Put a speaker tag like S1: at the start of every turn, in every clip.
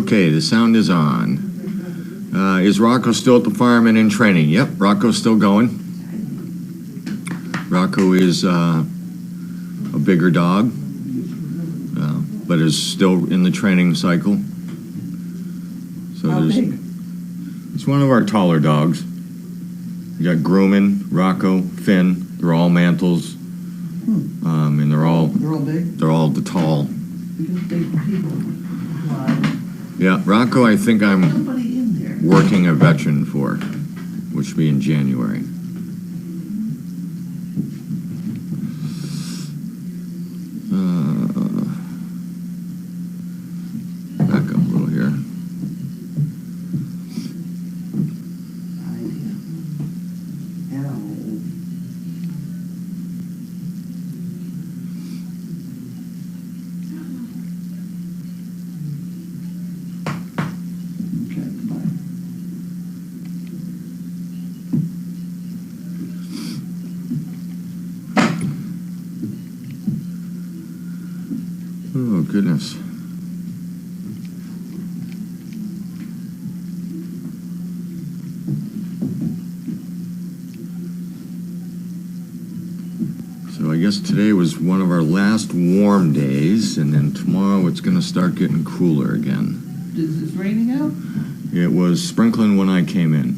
S1: Okay, the sound is on. Is Rocco still at the farm and in training? Yep, Rocco's still going. Rocco is a bigger dog, but is still in the training cycle. So
S2: How big?
S1: It's one of our taller dogs. You got Grumman, Rocco, Finn. They're all mantles, and they're all
S2: big.
S1: They're all the tall.
S2: Because big people.
S1: Yeah, Rocco, I think I'm
S2: Nobody in there.
S1: working a veteran for, which will be in January. Back up a little here. Oh, goodness. So I guess today was one of our last warm days, and then tomorrow it's going to start getting cooler again.
S2: Is it raining out?
S1: It was sprinkling when I came in.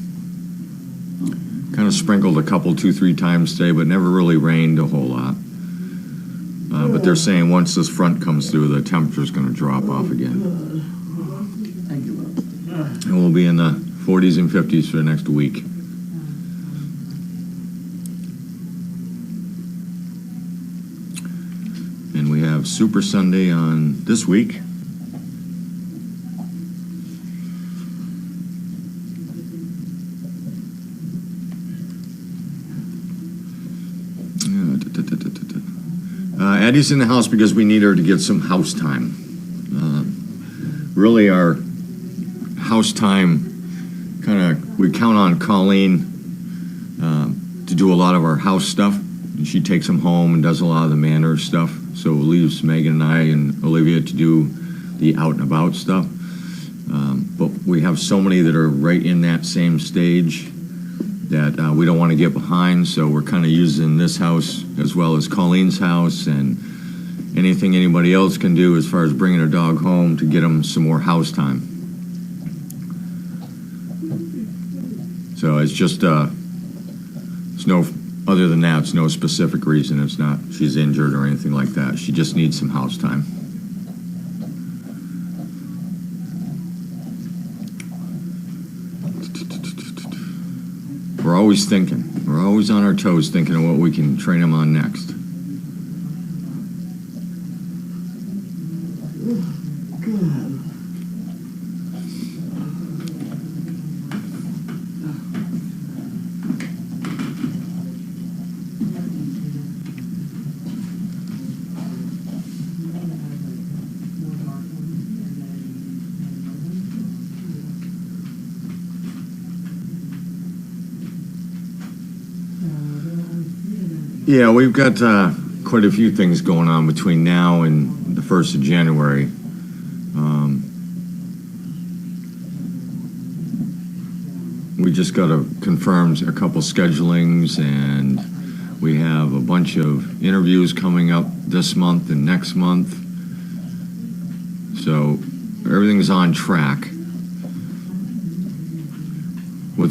S1: Kind of sprinkled a couple, 2-3 times today, but never really rained a whole lot. But they're saying once this front comes through, the temperature's going to drop off again.
S2: Thank you.
S1: And we'll be in the 40s and 50s for the next week. And we have Super Sunday on this week. Addie's in the house because we need her to get some house time. Really, our house time we count on Carlene to do a lot of our house stuff. And she takes them home and does a lot of the manor stuff. So it leaves Megan and I and Olivia to do the out and about stuff. But we have so many that are right in that same stage that we don't want to get behind, so we're kind of using this house as well as Colleen's house and anything anybody else can do as far as bringing a dog home to get them some more house time. So it's just, it's no, other than that, it's no specific reason. It's not she's injured or anything like that. She just needs some house time. We're always thinking. We're always on our toes thinking of what we can train them on next.
S2: Good.
S1: Yeah, we've got quite a few things going on between now and the 1st of January. We just got to confirm a couple schedulings, and we have a bunch of interviews coming up this month and next month. So everything's on track.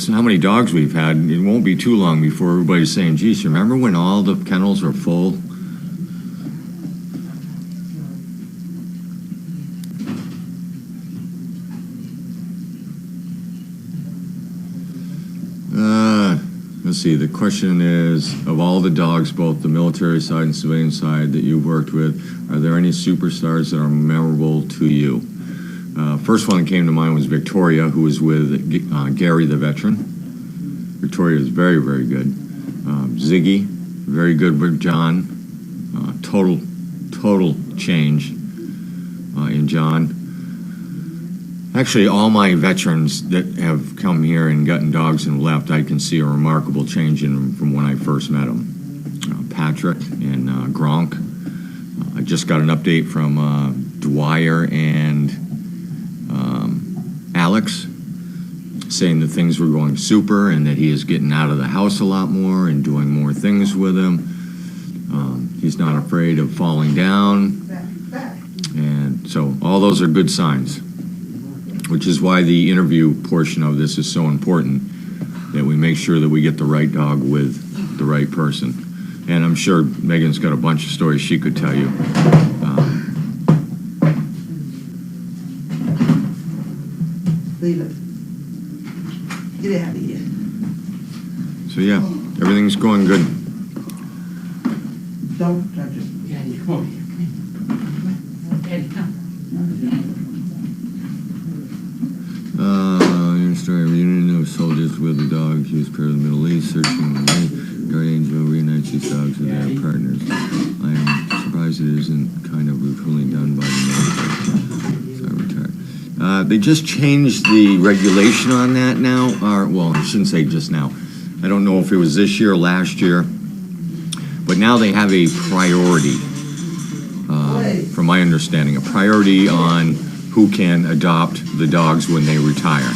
S1: How many dogs we've had, it won't be too long before everybody's saying, geez, remember when all the kennels were full? Let's see, the question is, of all the dogs, both the military side and civilian side that you've worked with, are there any superstars that are memorable to you? First one that came to mind was Victoria, who was with Gary the veteran. Victoria is very, very good. Ziggy, very good with John. Total change in John. Actually, all my veterans that have come here and gotten dogs and left, I can see a remarkable change in them from when I first met them. Patrick and Gronk. I just got an update from Dwyer and Alex, saying that things were going super and that he is getting out of the house a lot more and doing more things with him. He's not afraid of falling down. And so all those are good signs, which is why the interview portion of this is so important, that we make sure that we get the right dog with the right person. And I'm sure Megan's got a bunch of stories she could tell you.
S2: Leave it. Get out of here.
S1: So yeah, everything's going good.
S2: Don't touch it.
S3: Addie, come over here. Addie, come.
S1: Your story, reunion of soldiers with the dogs used per the Middle East, searching the guardian angel reunites these dogs with their partners. I am surprised it isn't kind of routinely done by the military. They just changed the regulation on that now, or, well, I shouldn't say just now. I don't know if it was this year or last year, but now they have a priority, from my understanding, a priority on who can adopt the dogs when they retire.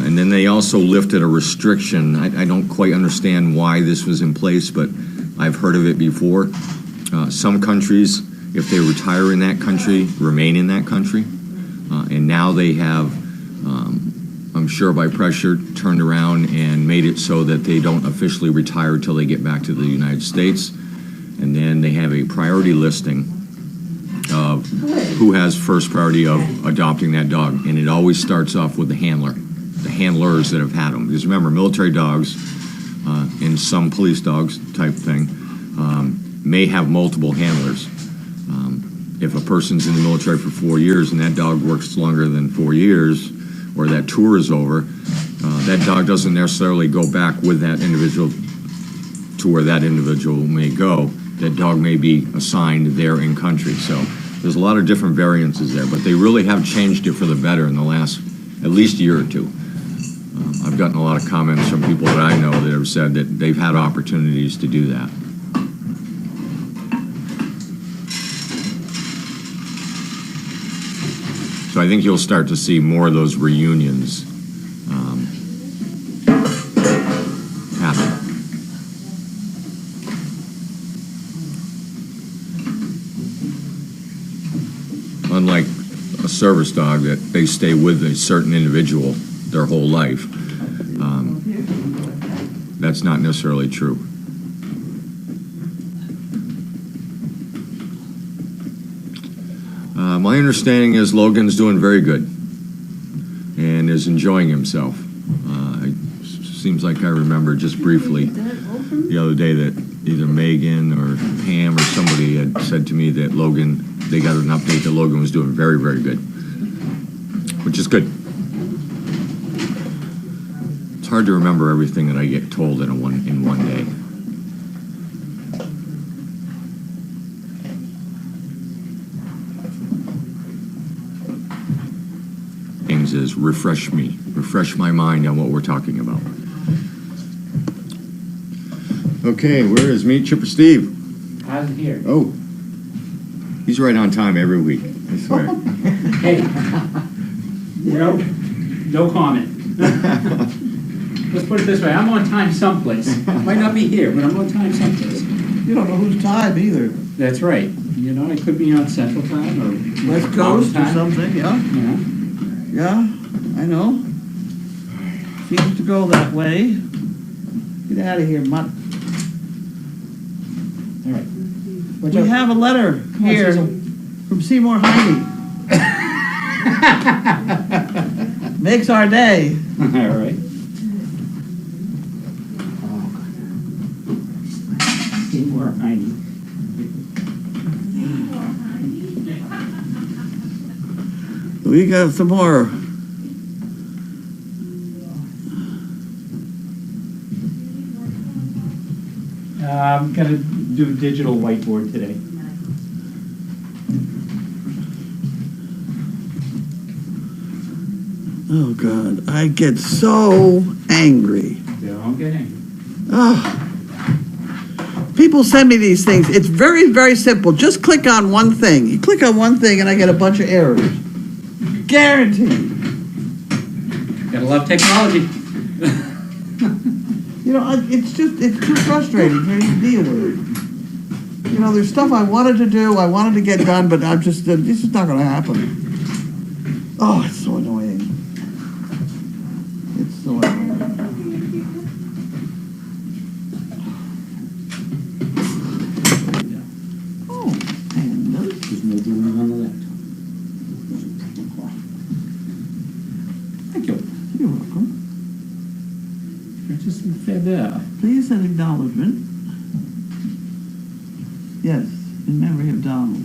S1: And then they also lifted a restriction. I don't quite understand why this was in place, but I've heard of it before. Some countries, if they retire in that country, remain in that country. And now they have, I'm sure by pressure, turned around and made it so that they don't officially retire till they get back to the United States. And then they have a priority listing of who has first priority of adopting that dog. And it always starts off with the handler, the handlers that have had them. Because remember, military dogs and some police dogs type thing may have multiple handlers. If a person's in the military for 4 years and that dog works longer than 4 years, or that tour is over, that dog doesn't necessarily go back with that individual to where that individual may go. That dog may be assigned there in country. So there's a lot of different variances there, but they really have changed it for the better in the last at least year or two. I've gotten a lot of comments from people that I know that have said that they've had opportunities to do that. So I think you'll start to see more of those reunions happen. Unlike a service dog that they stay with a certain individual their whole life, that's not necessarily true. My understanding is Logan's doing very good and is enjoying himself. Seems like I remember just briefly the other day that either Megan or Pam or somebody had said to me that Logan, they got an update that Logan was doing very, very good, which is good. It's hard to remember everything that I get told in one day. Is refresh my mind on what we're talking about. Okay, where is Meat Chipper Steve?
S3: How's it here?
S1: Oh, he's right on time every week, I swear.
S3: Hey, no comment. Let's put it this way, I'm on time someplace. Might not be here, but I'm on time someplace.
S2: You don't know whose time either.
S3: That's right. You know, I could be on Central Time or
S2: West Coast or
S3: time.
S2: something, yeah.
S3: Yeah.
S2: Yeah, I know. Seems to go that way. Get out of here, mutt.
S3: All right. Watch
S2: We
S3: out.
S2: have a letter
S3: on,
S2: here
S3: Cecil.
S2: from Seymour Heine. Makes our day.
S3: All right. Seymour Heine.
S2: We got some more.
S3: I'm gonna do digital whiteboard today.
S2: Oh, God. I get so angry.
S3: Don't get angry.
S2: Oh. People send me these things. It's very, very simple. Just click on one thing. You click on one thing and I get a bunch of errors. Guaranteed.
S3: Gotta love technology.
S2: You know, it's too frustrating for me to deal with it. You know, there's stuff I wanted to do, I wanted to get done, but I'm just, this is not gonna happen. Oh, it's so annoying. It's so annoying. Oh, and those.
S3: There's no doing on the laptop. Thank you.
S2: You're welcome.
S3: Just feather.
S2: Please send acknowledgement. Yes, in memory of Donald.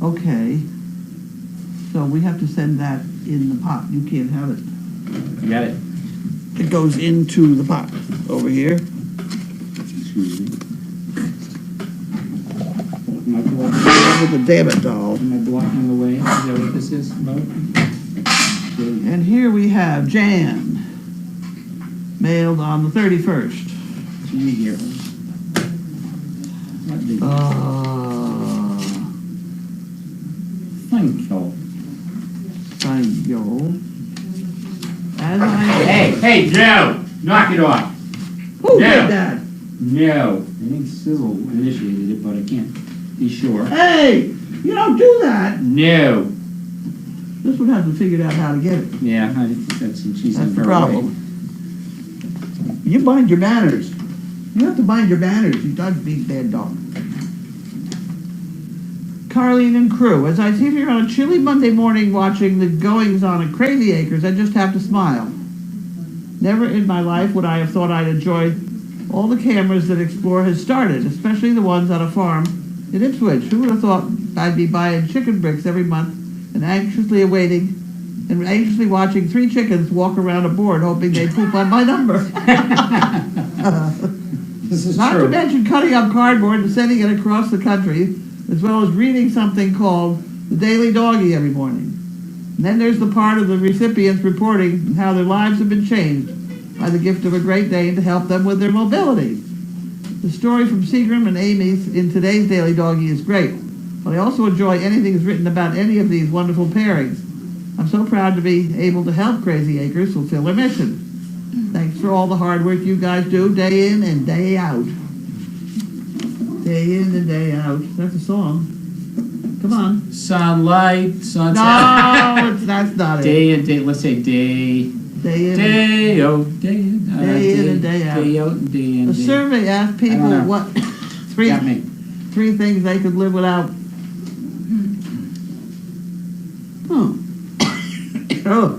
S2: Okay. So we have to send that in the pot. You can't have it.
S3: You got it.
S2: It goes into the pot over here.
S3: Excuse me. Am I blocking,
S2: With the damn it doll.
S3: am I blocking the way? Is that what this is about?
S2: And here we have Jan, mailed on the 31st.
S3: Gee, here. What the thank you.
S2: Thank you. As I...
S3: Hey, Joe! Knock it off.
S2: Who did that?
S3: No. I think Cyril initiated it, but I can't be sure.
S2: Hey! You don't do that!
S3: No.
S2: This one hasn't figured out how to get it.
S3: Yeah, I think that's she's
S2: That's
S3: in
S2: the
S3: her
S2: problem.
S3: way.
S2: You mind your manners. You have to mind your manners. You don't beat bad dog. Carlene and crew, as I sit here on a chilly Monday morning watching the goings on at Crazy Acres, I just have to smile. Never in my life would I have thought I'd enjoy all the cameras that Explore has started, especially the ones on a farm in Ipswich. Who would have thought I'd be buying chicken bricks every month and anxiously watching 3 chickens walk around a board hoping they poop on my number.
S3: This is
S2: Not
S3: true.
S2: to mention cutting up cardboard and sending it across the country, as well as reading something called the Daily Doggie every morning. And then there's the part of the recipients reporting how their lives have been changed by the gift of a Great Dane to help them with their mobility. The story from Seagram and Amy's in today's Daily Doggie is great, but I also enjoy anything that's written about any of these wonderful pairings. I'm so proud to be able to help Crazy Acres fulfill their mission. Thanks for all the hard work you guys do day in and day out. Day in and day out. That's a song. Come on.
S3: Sunlight, sunset.
S2: No, that's not it.
S3: Day and day. Let's say day.
S2: Day in.
S3: Day out, day in.
S2: Day in and day out.
S3: Day out and day in.
S2: The
S3: day.
S2: survey asked people
S3: I don't know.
S2: what three
S3: Got me.
S2: things they could live without. Oh.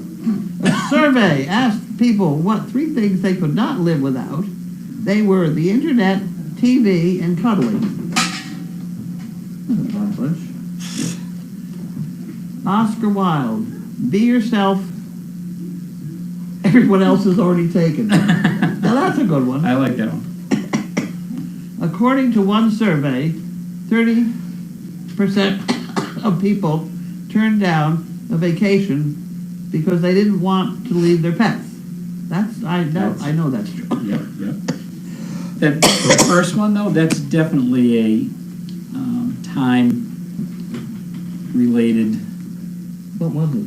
S2: A survey asked people what 3 things they could not live without. They were the internet, TV, and cuddling. That's a fun bunch. Oscar Wilde, be yourself. Everyone else is already taken. Now that's a good one.
S3: I like that one.
S2: According to one survey, 30% of people turned down a vacation because they didn't want to leave their pets. I know that's true.
S3: Yep. That the first one though, that's definitely a time-related.
S2: What was it?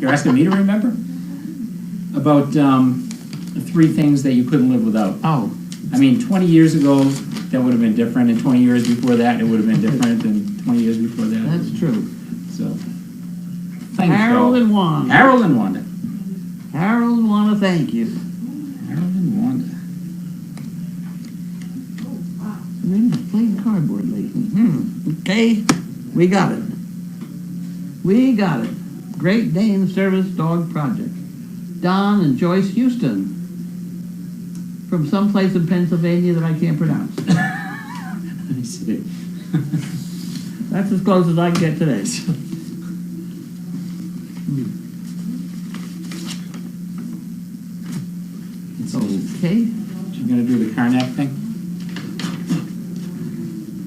S3: You're asking me to remember about 3 things that you couldn't live without.
S2: Oh,
S3: I mean, 20 years ago, that would have been different, and 20 years before that, it would have been different, and 20 years before that.
S2: that's true.
S3: So, thank
S2: Harold
S3: you.
S2: and Wanda.
S3: Harold and Wanda.
S2: Harold and Wanda, thank you.
S3: Harold and Wanda.
S2: I've been playing cardboard lately. Okay, we got it. We got it. Great Dane Service Dog Project. Don and Joyce Houston. From someplace in Pennsylvania that I can't pronounce.
S3: I see.
S2: That's as close as I can get today. Okay.
S3: You gonna do the Karnak thing?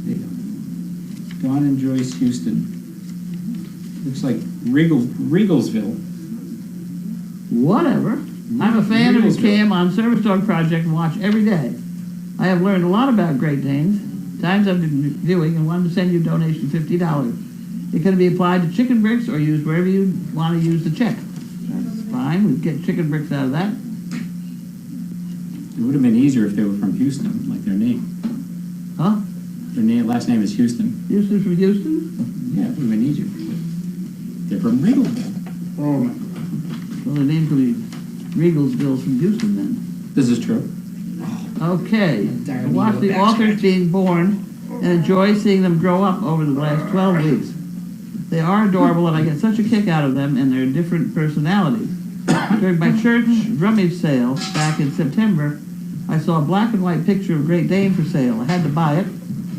S3: There you go. Dawn and Joyce Houston. Looks like Regalsville.
S2: Whatever. I'm a fan of the cam on Service Dog Project and watch every day. I have learned a lot about Great Danes. Times I've been viewing and wanted to send you a donation of $50. It can be applied to chicken bricks or used wherever you want to use the check. fine. We'd get chicken bricks out of that.
S3: It would have been easier if they were from Houston, like their name.
S2: Huh?
S3: Their last name is Houston.
S2: Houston's from Houston?
S3: Yeah, it would have been easier. They're from Regal.
S2: Oh. Well, the name could be Regalsville's from Houston then.
S3: This is true.
S2: Okay. I watched the authors being born and enjoy seeing them grow up over the last 12 weeks. They are adorable and I get such a kick out of them and their different personalities. During my church rummage sale back in September, I saw a black and white picture of Great Dane for sale. I had to buy it.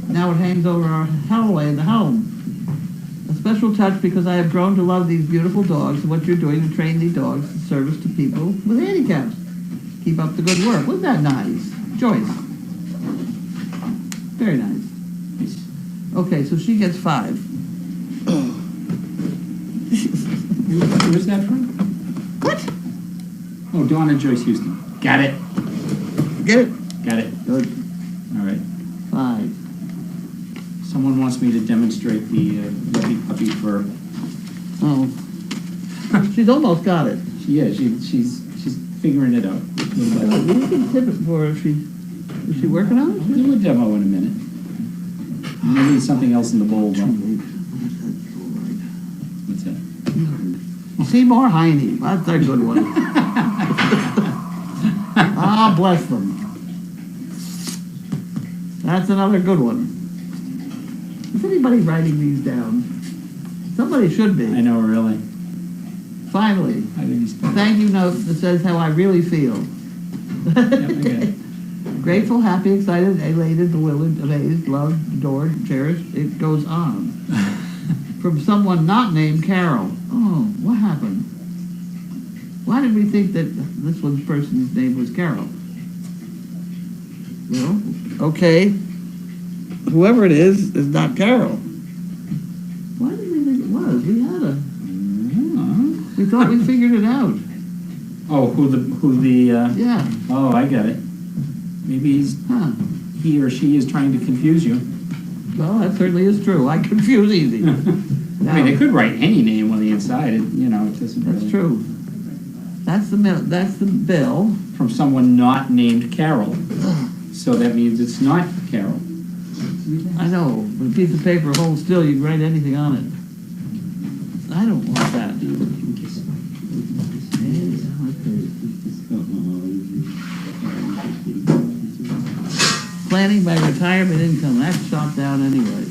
S2: Now it hangs over our hallway in the home. A special touch because I have grown to love these beautiful dogs and what you're doing to train these dogs in service to people with handicaps. Keep up the good work. Wasn't that nice? Joyce. Very nice. Okay, so she gets 5.
S3: Where's that from?
S2: What?
S3: Oh, Dawn and Joyce Houston. Got it.
S2: Get it?
S3: Got it.
S2: Good.
S3: All right.
S2: 5.
S3: Someone wants me to demonstrate the Yuppie Puppy for...
S2: Oh. She's almost got it.
S3: Yeah, she's figuring it out.
S2: You can tip it for her if is she working on it?
S3: We'll do a demo in a minute. Maybe something else in the bowl. Though. What's that?
S2: Seymour Heine. That's a good one. Ah, bless them. That's another good one. Is anybody writing these down? Somebody should be.
S3: I know, really.
S2: Finally.
S3: I think he's...
S2: Thank you note that says how I really feel.
S3: Yep, I got it.
S2: Grateful, happy, excited, elated, bewildered, amazed, loved, adored, cherished. It goes on. From someone not named Carol. Oh, what happened? Why did we think that this one person's name was Carol? Well, okay. Whoever it is not Carol. Why did we think it was? We had a... We thought we figured it out.
S3: Oh, who the
S2: Yeah.
S3: Oh, I get it. Maybe he or she is trying to confuse you.
S2: Well, that certainly is true. I confuse easy.
S3: I mean, they could write any name on the inside. It doesn't
S2: That's
S3: really...
S2: true. That's the bill.
S3: From someone not named Carol. So that means it's not Carol.
S2: I know, but a piece of paper holds still, you can write anything on it. I don't want that. Planning by retirement income, that's shot down anyway.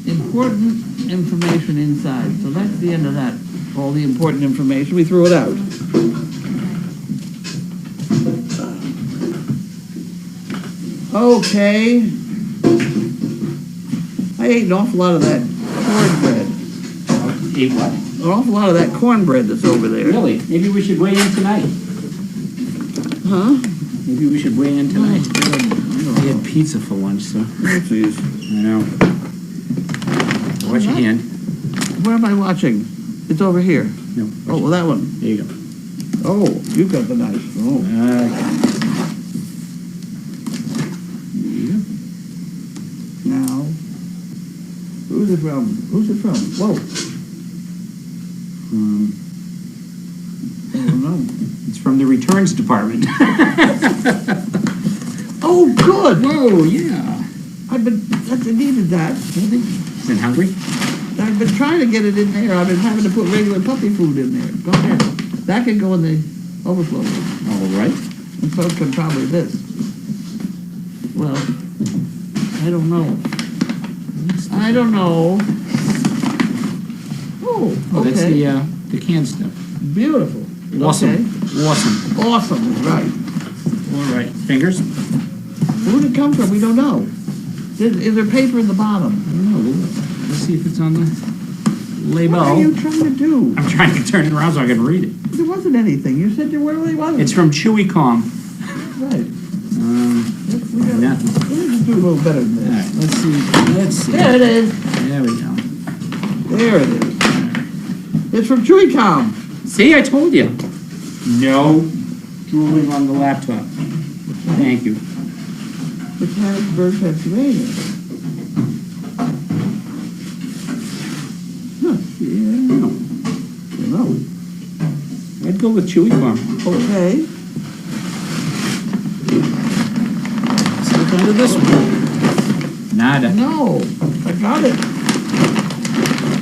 S2: Important information inside, so that's the end of that. All the important information, we threw it out. Okay. I ate an awful lot of that cornbread.
S3: Ate what?
S2: An awful lot of that cornbread that's over there.
S3: Really? Maybe we should weigh in tonight.
S2: Huh?
S3: Maybe we should weigh in tonight.
S2: I don't
S3: We
S2: know.
S3: had pizza for lunch, so...
S2: Oh, jeez.
S3: I know. Watch your hand.
S2: Where am I watching? It's over here.
S3: No.
S2: Oh, well, that one.
S3: There you go.
S2: Oh, you got the knife. Oh. Now, who's it from? Who's it from? Whoa. I don't know.
S3: It's from the returns department.
S2: Oh, good.
S3: Whoa, yeah.
S2: I needed that.
S3: Is it hungry?
S2: I've been trying to get it in there. I've been having to put regular puppy food in there. Go ahead. That can go in the overflow.
S3: All right.
S2: And so can probably this. Well, I don't know. I don't know. Oh,
S3: Oh, that's
S2: okay.
S3: the canned stuff.
S2: Beautiful.
S3: Awesome.
S2: Okay.
S3: Awesome.
S2: Awesome, right.
S3: All right. Fingers?
S2: Where did it come from? We don't know. Is there paper in the bottom?
S3: I don't know. Let's see if it's on the label.
S2: What are you trying to do?
S3: I'm trying to turn it around so I can read it.
S2: There wasn't anything. You said there really wasn't.
S3: It's from Chewy.com.
S2: Right. We gotta
S3: Nothing.
S2: just do a little better than
S3: All
S2: this.
S3: right. Let's see. Let's see.
S2: There it is.
S3: There we go.
S2: There it is. It's from Chewy.com.
S3: See, I told you. No drooling on the laptop. Thank you.
S2: Mechanicsburg, Pennsylvania.
S3: build a chewy farm.
S2: Okay.
S3: Let's look under this one. Nada.
S2: No, I got it.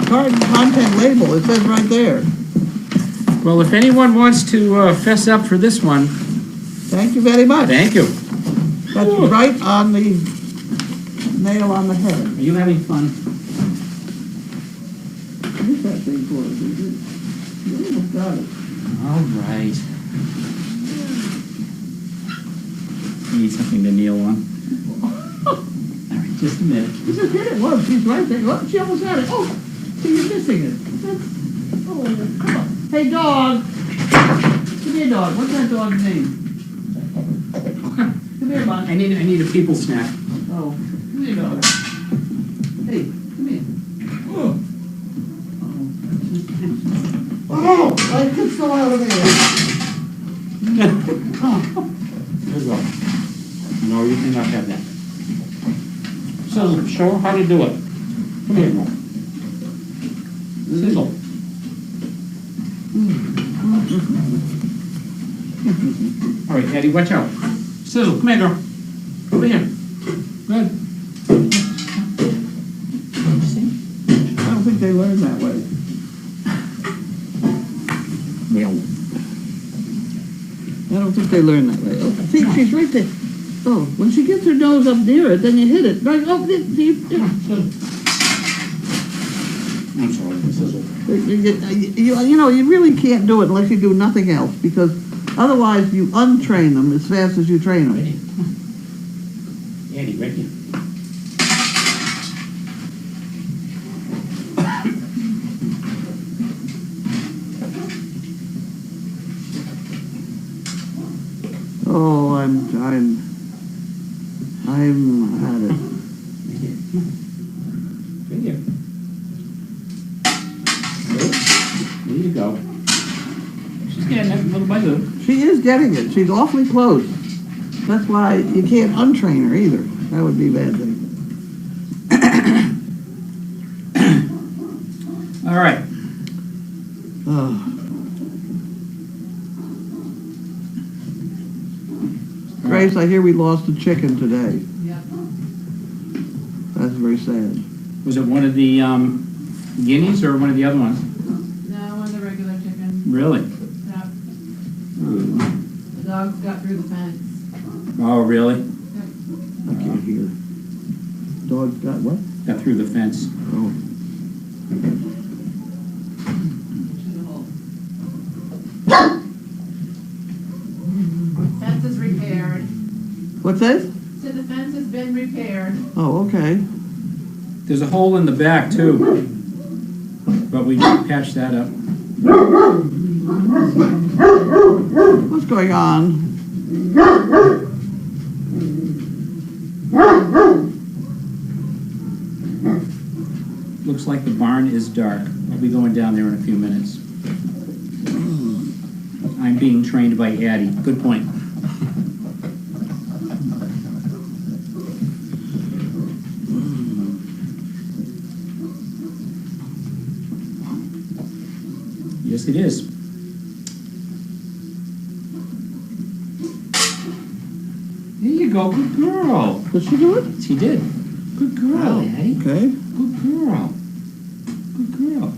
S2: Card content label, it says right there.
S3: Well, if anyone wants to fess up for this one,
S2: Thank you very much.
S3: thank you.
S2: That's right on the nail on the head.
S3: Are you having fun?
S2: What's that thing for? You almost got it.
S3: All right. Need something to kneel on. All right, just a minute.
S2: You just hit it once, she's right there. Oh, she almost had it. Oh, see, you're missing it. Oh, come on. Hey, dog. Come here, dog. What's that dog's name? Come here, bud.
S3: I need a people snack.
S2: Oh, come here, dog. Hey, come here. Oh, I could still out of here. Oh.
S3: There you go. No, you cannot have that. So, show her how to do it. Come here. Sizzle. All right, Addie, watch out. Sizzle, come here, girl. Over here. Good.
S2: I don't think they learn that way. I don't think they learn that way. Oh, see, she's right there. Oh, when she gets her nose up near it, then you hit it. Right, oh, see.
S3: I'm sorry, Sizzle.
S2: You know, you really can't do it unless you do nothing else, because otherwise you untrain them as fast as you train
S3: Right
S2: them.
S3: here. Addie, right here.
S2: Oh, I'm at it.
S3: Right here. Good. There you go. She's getting it little by little.
S2: She is getting it. She's awfully close. That's why you can't untrain her either. That would be a bad thing.
S3: All right.
S2: Oh. Grace, I hear we lost a chicken today.
S4: Yep.
S2: That's very sad.
S3: Was it one of the guineas or one of the other ones?
S4: No, one of the regular chickens.
S3: Really?
S4: Yep. The dogs got through the fence.
S3: Oh, really?
S2: I can't hear. Dog's got what?
S3: Got through the fence.
S2: Oh.
S4: Fence is repaired.
S2: What's this?
S4: So the fence has been repaired.
S2: Oh, okay.
S3: There's a hole in the back too, but we patched that up.
S2: What's going on?
S3: Looks like the barn is dark. I'll be going down there in a few minutes. I'm being trained by Addie. Good point. Yes, it is. There you go. Good girl.
S2: Did she do it?
S3: She did. Good girl, Addie.
S2: Okay.
S3: Good girl. Good girl.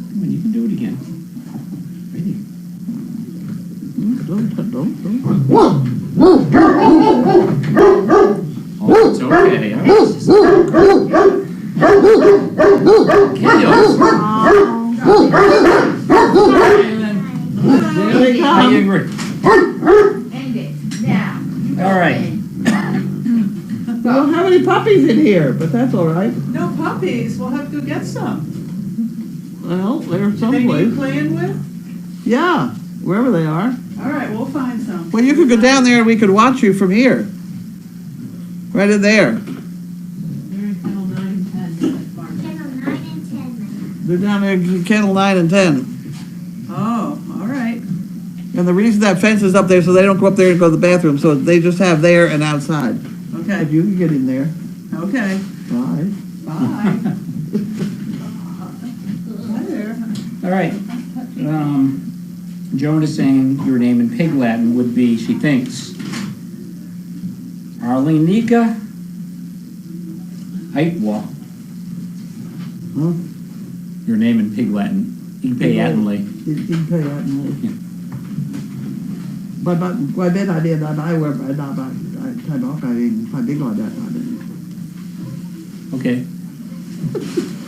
S3: Come on, you can do it again. Right here.
S2: Don't.
S3: Oh, it's okay. All right.
S2: There they
S3: How
S2: come.
S3: you agree?
S4: End it now.
S3: All right.
S2: We don't have any puppies in here, but that's all right.
S5: No puppies, we'll have to go get some.
S2: Well, they're
S5: They need
S2: someplace.
S5: playing with?
S2: Yeah, wherever they are.
S5: All right, we'll find some.
S2: Well, you could go down there and we could watch you from here. Right in there.
S4: They're in kennel 9 and 10. That barn.
S6: Kennel 9 and 10.
S2: They're down there in kennel 9 and 10.
S5: Oh, all right.
S2: And the reason that fence is up there so they don't go up there and go to the bathroom, so they just have there and outside.
S5: Okay,
S2: If you can get in there.
S5: okay.
S2: Bye.
S5: Bye.
S3: All right. Joan is saying your name in Pig Latin would be, she thinks, Arlenika Aitwa.
S2: Huh?
S3: Your name in Pig Latin. Igpeatanly.
S2: Igpeatanly.
S3: Yeah.
S2: But I bet I did that. I were I type off I big like that.
S3: Okay.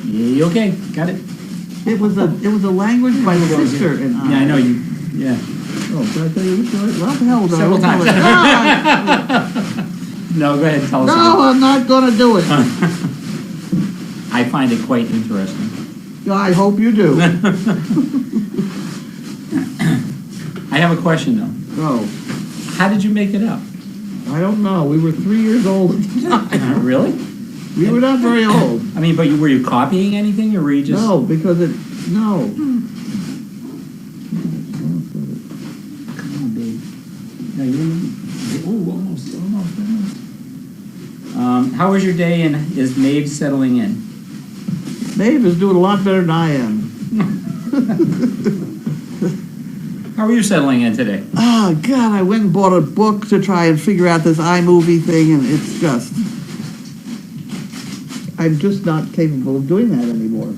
S3: Yeah, okay, got it.
S2: It was a language my sister and I.
S3: Yeah, I know you. Yeah.
S2: Oh, did I tell you the story? Well, the hell,
S3: Several times. No, go ahead, tell us.
S2: No, I'm not going to do it.
S3: I find it quite interesting.
S2: I hope you do.
S3: I have a question though.
S2: Oh,
S3: How did you make it up?
S2: I don't know. We were 3 years old at the time.
S3: Really?
S2: We were not very old.
S3: I mean, but were you copying anything, or were you just?
S2: No, because no.
S3: Come on, babe. No, you. Oh, almost. How was your day, and is Maeve settling in?
S2: Maeve is doing a lot better than I am.
S3: How are you settling in today?
S2: Oh, God, I went and bought a book to try and figure out this iMovie thing, and it's just... I'm just not capable of doing that anymore.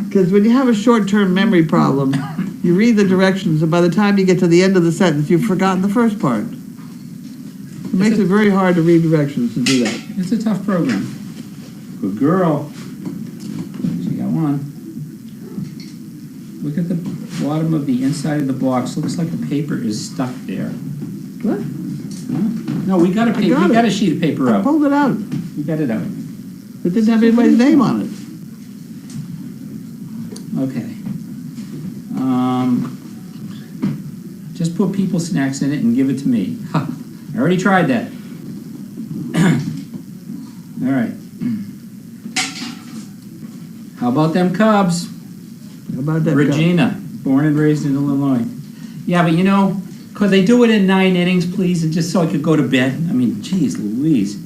S2: Because when you have a short-term memory problem, you read the directions, and by the time you get to the end of the sentence, you've forgotten the first part. It makes it very hard to read directions to do that.
S3: It's a tough program. Good girl. She got one. Look at the bottom of the inside of the box. Looks like the paper is stuck there.
S2: What?
S3: Huh? No, we got a paper. We got a sheet of paper
S2: I
S3: out.
S2: pulled it out.
S3: We got it out.
S2: It didn't have anybody's name on it.
S3: Okay. Just put people snacks in it and give it to me. Ha, I already tried that. All right. How about them Cubs?
S2: How about that?
S3: Regina, born and raised in Illinois. Yeah, but you know, could they do it in 9 innings, please, and just so I could go to bed? I mean, geez Louise.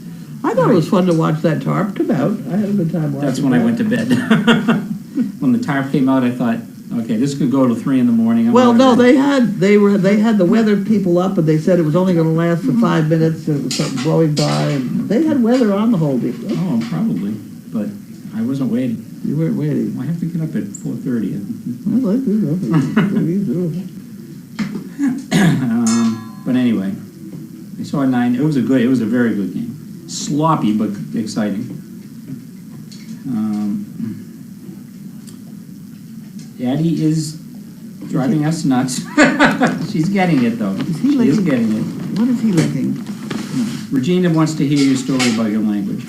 S2: I thought it was fun to watch that tarp come out. I had a good time watching
S3: That's when I went to bed. When the tarp came out, I thought, okay, this could go till 3 in the morning.
S2: Well, no, they had the weather people up, and they said it was only going to last for 5 minutes. It was something blowing by, and they had weather on the whole deal.
S3: Oh, probably, but I wasn't waiting.
S2: You weren't waiting.
S3: I have to get up at 4:30.
S2: Well, I do.
S3: But anyway, I saw a 9. It was a very good game. Sloppy but exciting. Addie is driving us nuts. She's getting it though. She is getting it.
S2: What is he licking?
S3: Regina wants to hear your story about your language.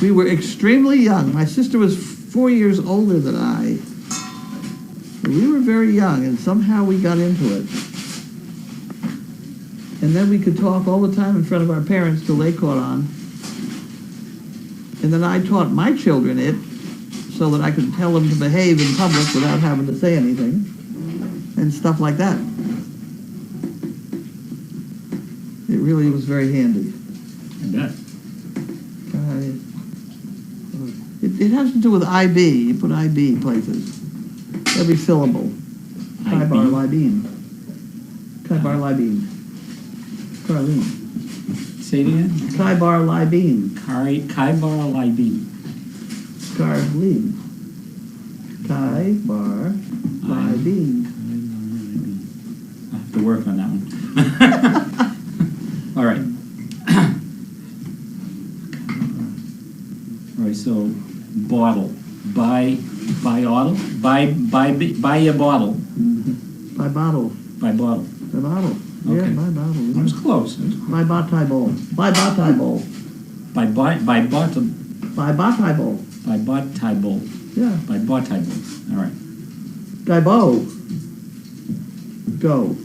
S2: We were extremely young. My sister was 4 years older than I. We were very young, and somehow we got into it. And then we could talk all the time in front of our parents till they caught on. And then I taught my children it so that I could tell them to behave in public without having to say anything and stuff like that. It really was very handy.
S3: I bet.
S2: It has to do with IB. You put IB places. Every syllable. Kaibar Libeen. Kaibar Libeen. Carlene.
S3: Say it again.
S2: Kaibar Libeen.
S3: Kaibar Libeen.
S2: Carlene. Kaibar Libeen.
S3: I have to work on that one. All right. All right, so bottle. Buy a bottle. Buy a bottle.
S2: By bottle.
S3: By bottle.
S2: By bottle.
S3: Okay.
S2: Yeah, by bottle.
S3: I was close.
S2: By batai bowl. By batai bowl.
S3: By bottle.
S2: By batai bowl.
S3: By botai bowl.
S2: Yeah.
S3: By botai bowl. All right.
S2: Gaibo. Go.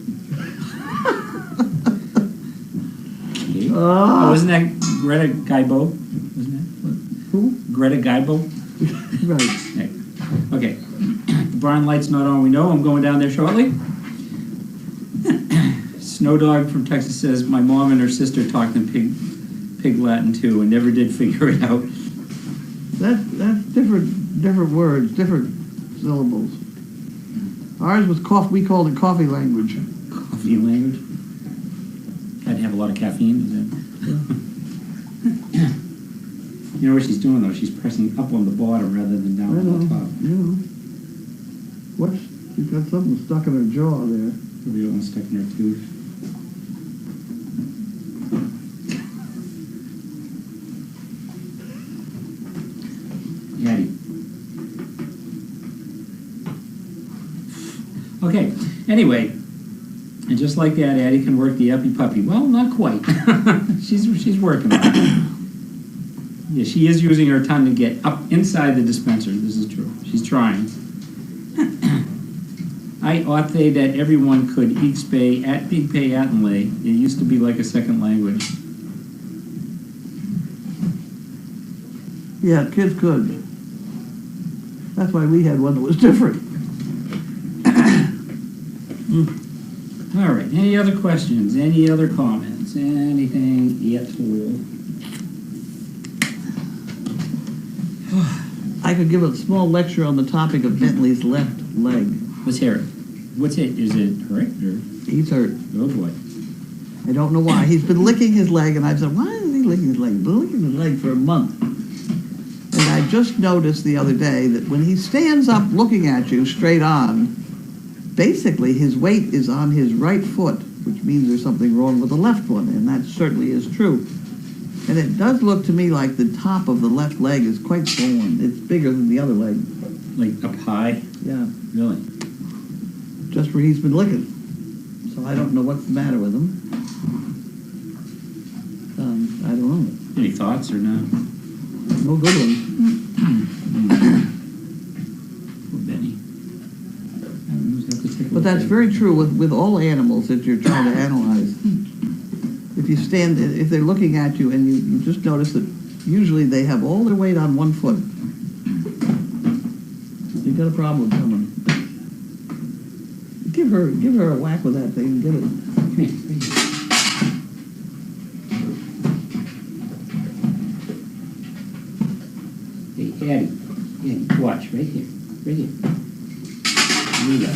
S3: Okay. Oh, wasn't that Greta Garbo? Wasn't that?
S2: Who?
S3: Greta Garbo?
S2: Right.
S3: Okay. The barn light's not on. We know. I'm going down there shortly. Snow Dog from Texas says my mom and her sister talked in pig Latin too, and never did figure it out.
S2: That different words, different syllables. Ours was we called it coffee language.
S3: Coffee language? Had to have a lot of caffeine, is it? You know what she's doing, though? She's pressing up on the bottom rather than down on the top.
S2: What's, she's got something stuck in her jaw there.
S3: The real one stuck in her tooth. Addie. Okay, anyway, and just like that, Addie can work the Yuppy Puppy. Well, not quite. she's working on it. Yeah, she is using her tongue to get up inside the dispenser. This is true. She's trying. I ought they that everyone could Eexpay at Big Pay Attenlay. It used to be like a second language.
S2: Yeah, kids could. That's why we had one that was different.
S3: All right, any other questions? Any other comments? Anything at all?
S2: I could give a small lecture on the topic of Bentley's left leg.
S3: Let's hear it. What's it? Is it hurt? Or?
S2: He's hurt.
S3: Oh boy.
S2: I don't know why. He's been licking his leg, and I've said, why is he licking his leg? He's been licking his leg for a month. And I just noticed the other day that when he stands up looking at you straight on, basically his weight is on his right foot, which means there's something wrong with the left one, and that certainly is true. And it does look to me like the top of the left leg is quite swollen. It's bigger than the other leg.
S3: Like up high?
S2: Yeah,
S3: Really?
S2: just where he's been licking. So I don't know what's the matter with him. I don't know.
S3: Any thoughts or no?
S2: No good ones.
S3: Poor Benny.
S2: But that's very true with all animals that you're trying to analyze. If you stand, if they're looking at you and you just notice that usually they have all their weight on one foot, you've got a problem with someone. Give her a whack with that thing and get it.
S3: Come here. Hey, Addie. Addie, watch. Right here. Right here. Here we go.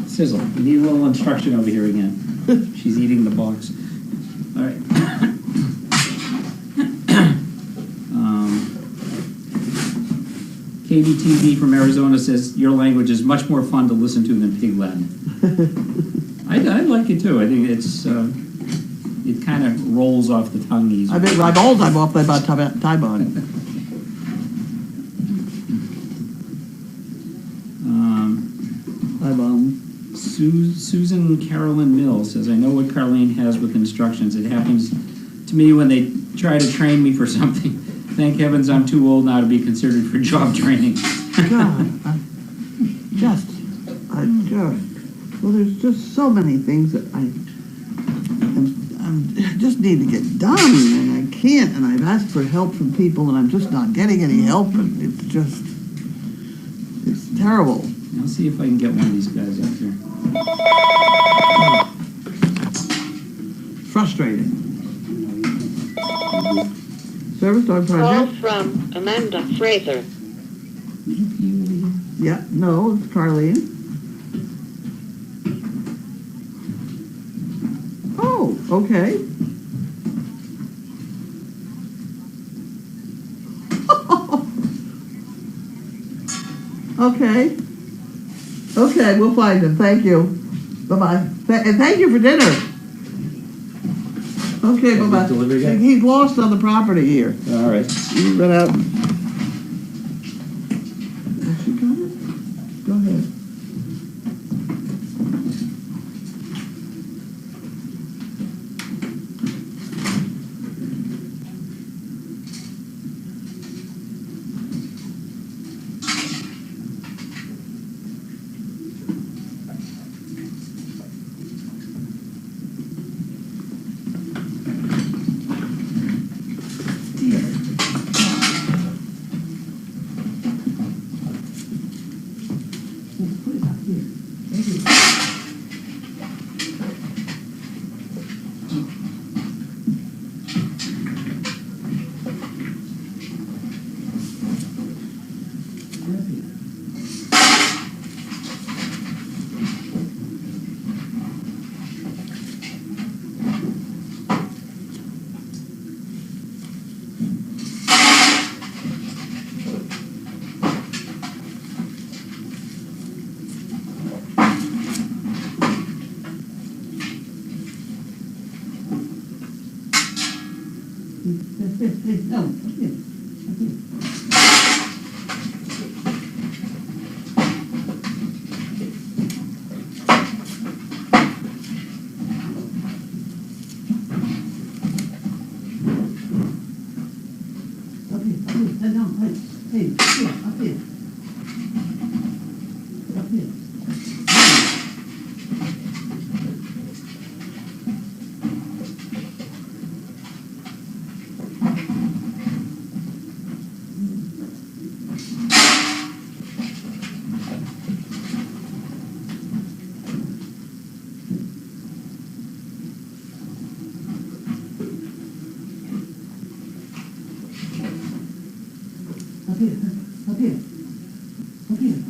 S3: Sizzle. We need a little instruction over here again. She's eating the box. All right. KBTV from Arizona says your language is much more fun to listen to than Pig Latin. I like it too. I think it's it kind of rolls off the tongue easier.
S2: I bet my balls I'm off by about time on. Hi, Mom.
S3: Susan Carolyn Mills says, I know what Carlene has with instructions. It happens to me when they try to train me for something. Thank heavens I'm too old now to be considered for job training.
S2: God, well, there's just so many things that I just need to get done, and I can't, and I've asked for help from people, and I'm just not getting any help, and it's terrible.
S3: I'll see if I can get one of these guys up here.
S2: Frustrating. Service dog
S7: Call
S2: project?
S7: from Amanda Fraser.
S2: Yeah, no, it's Carlene. Oh, okay. Okay. Okay, we'll find him. Thank you. Bye-bye. And thank you for dinner. Okay, bye-bye.
S3: Delivery guy?
S2: He's lost on the property here.
S3: All right.
S2: You run out. Has she got it? Go ahead. No, up here. Up here, no, hey, here, up here. Up here. Up here, up here, up here.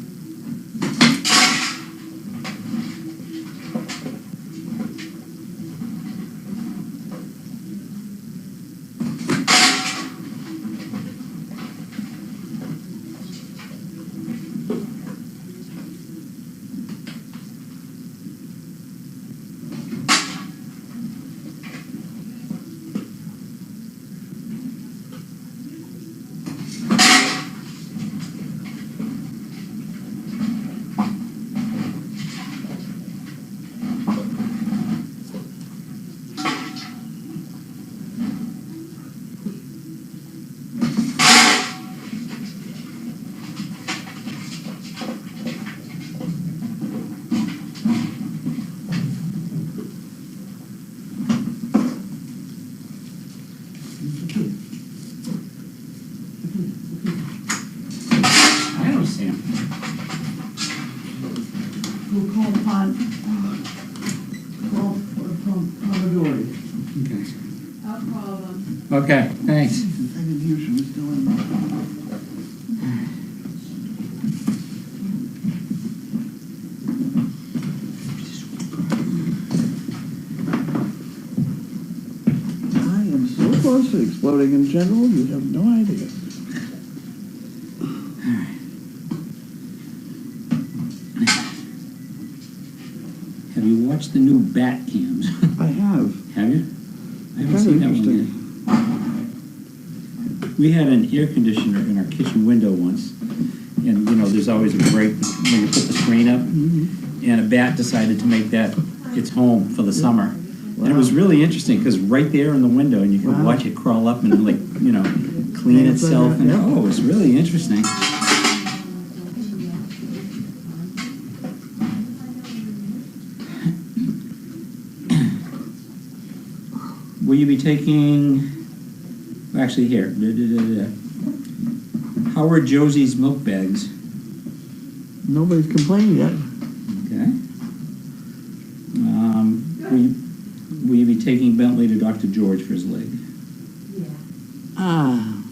S3: I don't see him.
S2: We'll call upon, Commodore.
S3: Okay.
S4: I'll call them.
S3: Okay, thanks.
S2: I didn't hear she was still in there. I am so close to exploding in general, you have no idea.
S3: Have you watched the new bat cams?
S2: I have.
S3: Have you? I haven't
S2: Kind of
S3: seen that one
S2: interesting.
S3: yet. We had an air conditioner in our kitchen window once, and you know, there's always a break when you put the screen up, and a bat decided to make that its home for the summer. And it was really interesting because right there in the window, and you could
S2: Wow.
S3: watch it crawl up and like, you know, clean
S2: Yeah,
S3: itself. And
S2: yeah.
S3: oh, it was really interesting. Will you be taking? Actually, here. How are Josie's milk bags?
S2: Nobody's complained yet.
S3: Okay. Will you be taking Bentley to Dr. George for his leg?
S4: Yeah.
S2: Ah,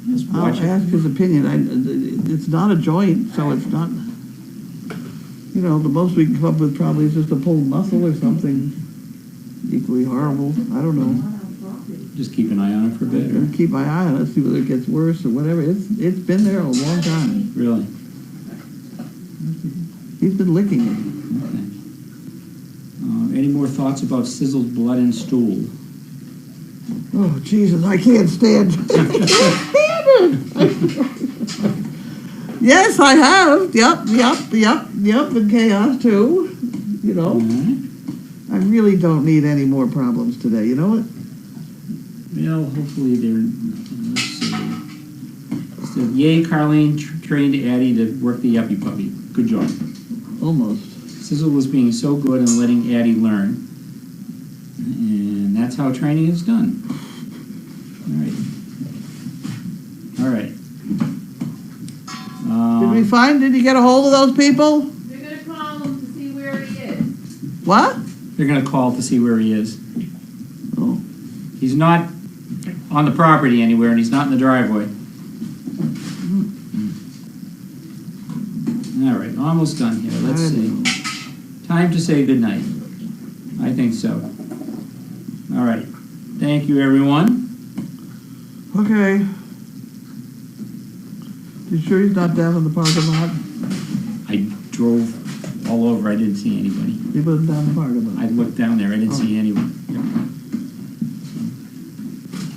S3: Just
S2: I'll
S3: watch it.
S2: ask his opinion. It's not a joint, so it's not, you know, the most we can come up with probably is just a pulled muscle or something equally horrible. I don't know.
S3: Just keep an eye on it for a bit, or?
S2: Keep my eye on it, see whether it gets worse or whatever. It's been there a long time.
S3: Really?
S2: He's been licking it.
S3: Okay. Any more thoughts about sizzled blood and stool?
S2: Oh, Jesus, I can't stand it. Yes, I have. Yep, and chaos too. You know,
S3: Alright.
S2: I really don't need any more problems today. You know what?
S3: Well, hopefully they're, let's see. So, yay, Carlene trained Addie to work the Yuppy Puppy. Good job.
S2: Almost.
S3: Sizzle was being so good and letting Addie learn. And that's how training is done. All right.
S2: Did you get a hold of those people?
S4: They're gonna call him to see where he is.
S2: What?
S3: They're gonna call to see where he is.
S2: Oh,
S3: He's not on the property anywhere, and he's not in the driveway. All right, almost done here. Let's
S2: I
S3: see.
S2: know.
S3: Time to say goodnight. I think so. All right. Thank you, everyone.
S2: Okay. You sure he's not down in the parking lot?
S3: I drove all over. I didn't see anybody.
S2: He wasn't down in the parking lot.
S3: I looked down there. I didn't
S2: Oh.
S3: see anyone. Yep.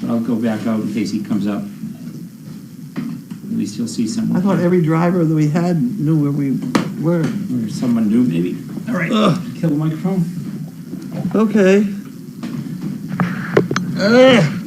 S3: I'll go back out in case he comes up. At least you'll see someone.
S2: I thought every driver that we had knew where we were.
S3: Or someone new, maybe. All right, kill the microphone.
S2: Okay. Ugh.